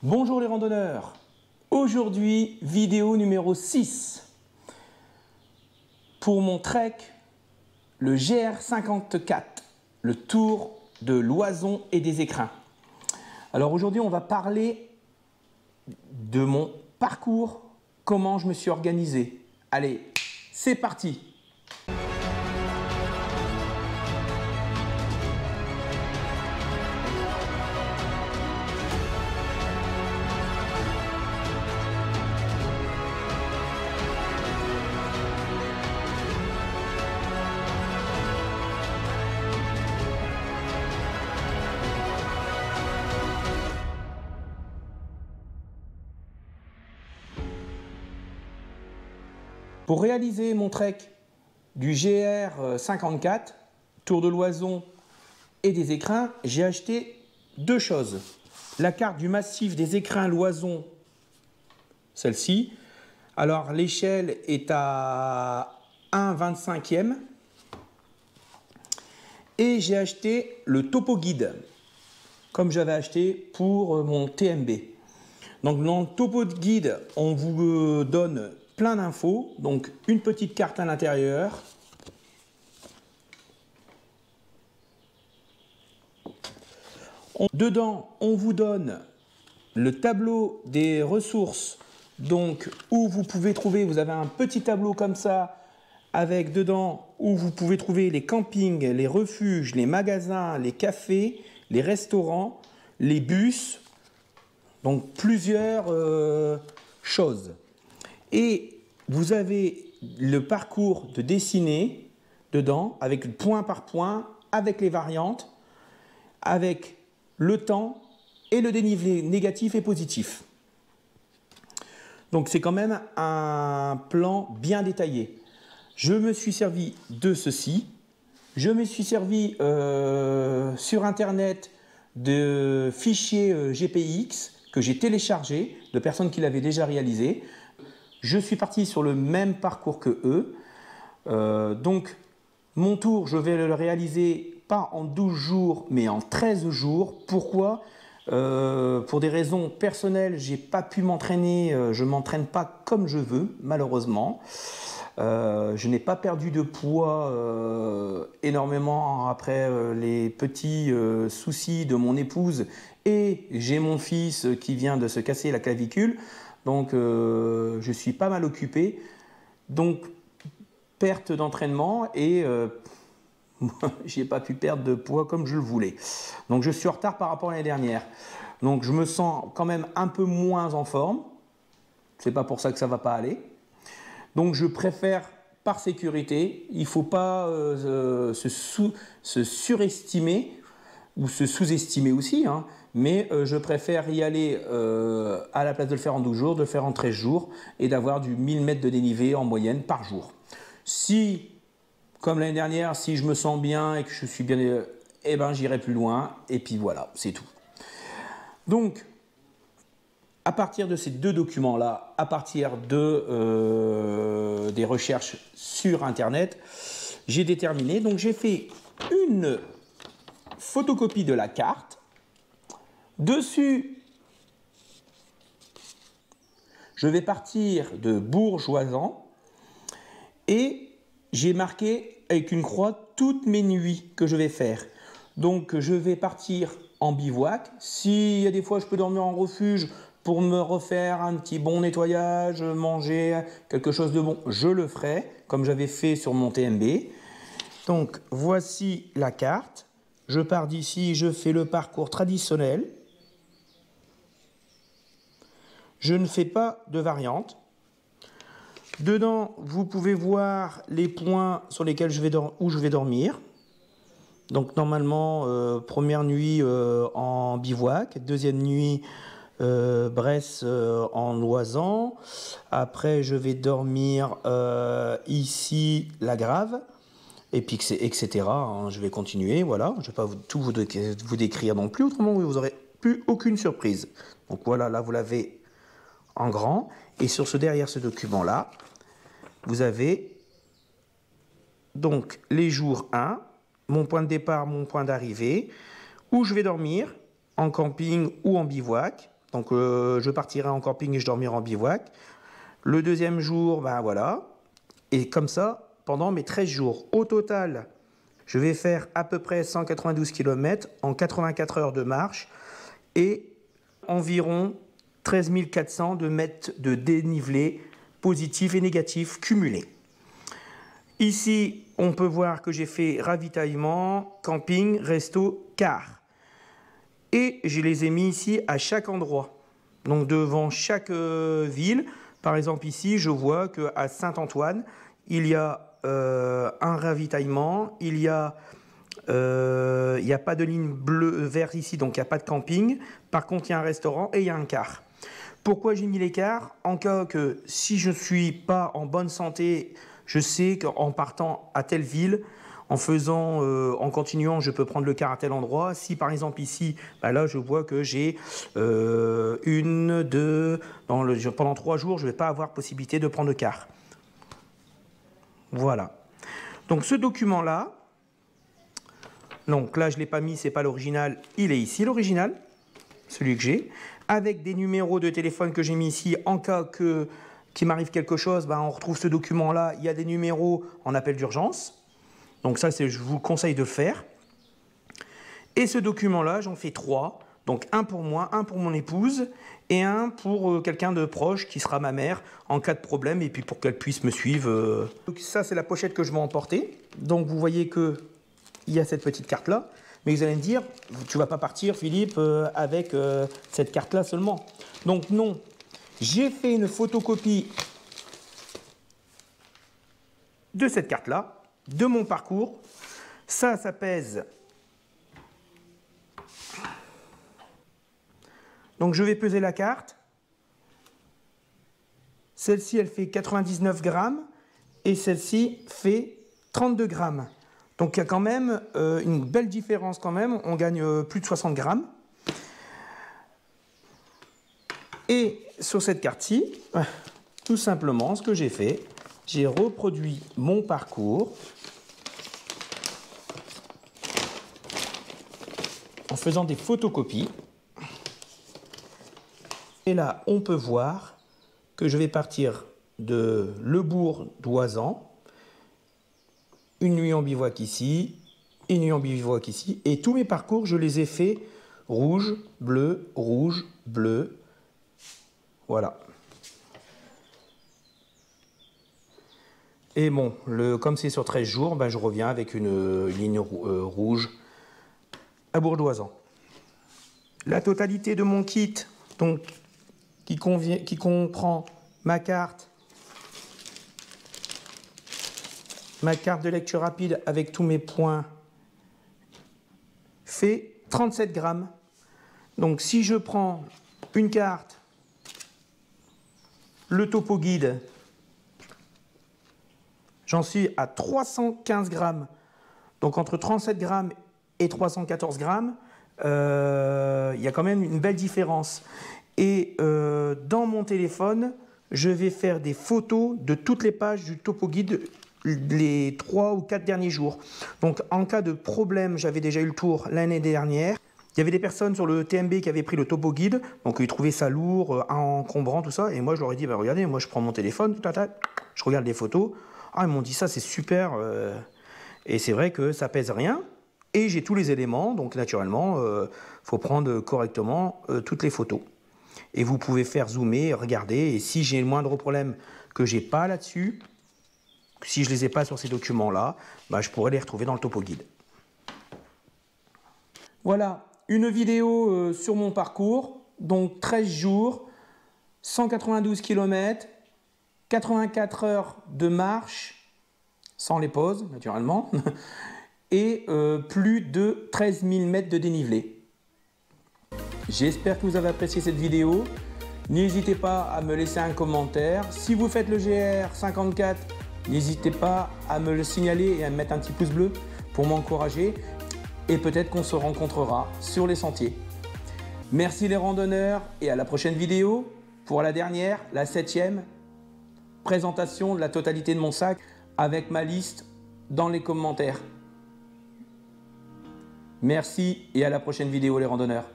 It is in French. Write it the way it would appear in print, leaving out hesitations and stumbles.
Bonjour les randonneurs, aujourd'hui vidéo numéro 6 pour mon trek, le GR54, le tour de l'Oison et des Écrins. Alors aujourd'hui on va parler de mon parcours, comment je me suis organisé. Allez, c'est parti! Pour réaliser mon trek du GR54, Tour de l'Oison et des Écrins, j'ai acheté deux choses. La carte du massif des Écrins l'Oison, celle-ci. Alors l'échelle est à 1/25e. Et j'ai acheté le topo guide, comme j'avais acheté pour mon TMB. Donc dans le topo guide, on vous donne plein d'infos, donc une petite carte à l'intérieur. Dedans, on vous donne le tableau des ressources, donc où vous pouvez trouver, vous avez un petit tableau comme ça, avec dedans où vous pouvez trouver les campings, les refuges, les magasins, les cafés, les restaurants, les bus, donc plusieurs choses. Et vous avez le parcours de dessiné dedans, avec point par point, avec les variantes, avec le temps et le dénivelé négatif et positif. Donc c'est quand même un plan bien détaillé. Je me suis servi de ceci. Je me suis servi sur internet de fichiers GPX que j'ai téléchargés de personnes qui l'avaient déjà réalisé. Je suis parti sur le même parcours que eux. Donc, mon tour, je vais le réaliser pas en 12 jours, mais en 13 jours. Pourquoi ? Pour des raisons personnelles, j'ai pas pu m'entraîner. Je ne m'entraîne pas comme je veux, malheureusement. Je n'ai pas perdu de poids énormément après les petits soucis de mon épouse. Et j'ai mon fils qui vient de se casser la clavicule. Donc, je suis pas mal occupé. Donc, perte d'entraînement et j'ai pas pu perdre de poids comme je le voulais. Donc, je suis en retard par rapport à l'année dernière. Donc, je me sens quand même un peu moins en forme. C'est pas pour ça que ça va pas aller. Donc, je préfère par sécurité. Il faut pas se surestimer ou se sous-estimer aussi, hein. Mais je préfère y aller à la place de le faire en 12 jours, de le faire en 13 jours et d'avoir du 1000 mètres de dénivelé en moyenne par jour. Si, comme l'année dernière, si je me sens bien et que je suis bien, eh ben j'irai plus loin et puis voilà, c'est tout. Donc, à partir de ces deux documents-là, à partir de, des recherches sur Internet, j'ai déterminé, donc j'ai fait une photocopie de la carte. Dessus, je vais partir de Bourg-Joisans et j'ai marqué avec une croix toutes mes nuits que je vais faire. Donc, je vais partir en bivouac. S'il y a des fois, je peux dormir en refuge pour me refaire un petit bon nettoyage, manger quelque chose de bon, je le ferai, comme j'avais fait sur mon TMB. Donc, voici la carte. Je pars d'ici, je fais le parcours traditionnel. Je ne fais pas de variante. Dedans, vous pouvez voir les points sur lesquels où je vais dormir. Donc normalement, première nuit en bivouac, deuxième nuit Bresse en Loisan. Après, je vais dormir ici la Grave. Et puis, etc. Hein, je vais continuer, voilà. Je ne vais pas tout vous décrire non plus, autrement vous n'aurez plus aucune surprise. Donc voilà, là vous l'avez en grand. Et derrière ce document-là, vous avez donc les jours 1, mon point de départ, mon point d'arrivée, où je vais dormir, en camping ou en bivouac, Donc je partirai en camping et je dormirai en bivouac. Le deuxième jour, ben voilà. Et comme ça, pendant mes 13 jours. Au total, je vais faire à peu près 192 km en 84 heures de marche et environ 13 400 de mètres de dénivelé positif et négatif cumulés. Ici, on peut voir que j'ai fait ravitaillement, camping, resto, car. Et je les ai mis ici à chaque endroit. Donc devant chaque ville. Par exemple ici, je vois qu'à Saint-Antoine, il y a un ravitaillement, il y a pas de ligne verte ici, donc il n'y a pas de camping. Par contre, il y a un restaurant et il y a un car. Pourquoi j'ai mis les cars? En cas que si je ne suis pas en bonne santé, je sais qu'en partant à telle ville, en continuant, je peux prendre le car à tel endroit. Si par exemple ici, bah là je vois que j'ai pendant 3 jours, je ne vais pas avoir possibilité de prendre le car. Voilà. Donc ce document-là, donc là je ne l'ai pas mis, c'est pas l'original, il est ici l'original, celui que j'ai, avec des numéros de téléphone que j'ai mis ici en cas qu'il m'arrive quelque chose, bah on retrouve ce document-là, il y a des numéros en appel d'urgence. Donc ça, je vous conseille de le faire. Et ce document-là, j'en fais 3. Donc un pour moi, un pour mon épouse et un pour quelqu'un de proche qui sera ma mère en cas de problème et puis pour qu'elle puisse me suivre. Donc ça, c'est la pochette que je vais emporter. Donc vous voyez qu'il y a cette petite carte-là. Mais vous allez me dire, tu ne vas pas partir, Philippe, avec cette carte-là seulement. Donc non, j'ai fait une photocopie de cette carte-là, de mon parcours. Ça pèse. Donc je vais peser la carte. Celle-ci, elle fait 99 grammes et celle-ci fait 32 grammes. Donc il y a quand même une belle différence quand même. On gagne plus de 60 grammes. Et sur cette carte-ci, tout simplement, ce que j'ai fait, j'ai reproduit mon parcours en faisant des photocopies. Et là, on peut voir que je vais partir de Le Bourg d'Oisans, une nuit en bivouac ici, une nuit en bivouac ici, et tous mes parcours, je les ai faits rouge, bleu, voilà. Et bon, comme c'est sur 13 jours, ben je reviens avec une ligne rouge à Bourg-d'Oisans. La totalité de mon kit, donc, qui comprend ma carte de lecture rapide avec tous mes points, fait 37 grammes. Donc si je prends une carte, le topo guide, j'en suis à 315 grammes. Donc entre 37 grammes et 314 grammes, il y a quand même une belle différence. Et dans mon téléphone, je vais faire des photos de toutes les pages du topo guide les 3 ou 4 derniers jours. Donc en cas de problème, j'avais déjà eu le tour l'année dernière. Il y avait des personnes sur le TMB qui avaient pris le topo guide, donc ils trouvaient ça lourd, encombrant, tout ça. Et moi, je leur ai dit, bah, regardez, moi je prends mon téléphone, je regarde les photos. Ah, ils m'ont dit ça, c'est super. Et c'est vrai que ça pèse rien. Et j'ai tous les éléments, donc naturellement, faut prendre correctement toutes les photos. Et vous pouvez faire zoomer, regarder. Et si j'ai le moindre problème que j'ai pas là-dessus, si je les ai pas sur ces documents-là, bah, je pourrais les retrouver dans le topo guide. Voilà, une vidéo sur mon parcours. Donc 13 jours, 192 km, 84 heures de marche, sans les pauses naturellement, et plus de 13 000 mètres de dénivelé. J'espère que vous avez apprécié cette vidéo. N'hésitez pas à me laisser un commentaire. Si vous faites le GR54, n'hésitez pas à me le signaler et à me mettre un petit pouce bleu pour m'encourager. Et peut-être qu'on se rencontrera sur les sentiers. Merci les randonneurs et à la prochaine vidéo pour la dernière, la 7e, présentation de la totalité de mon sac avec ma liste dans les commentaires. Merci et à la prochaine vidéo les randonneurs.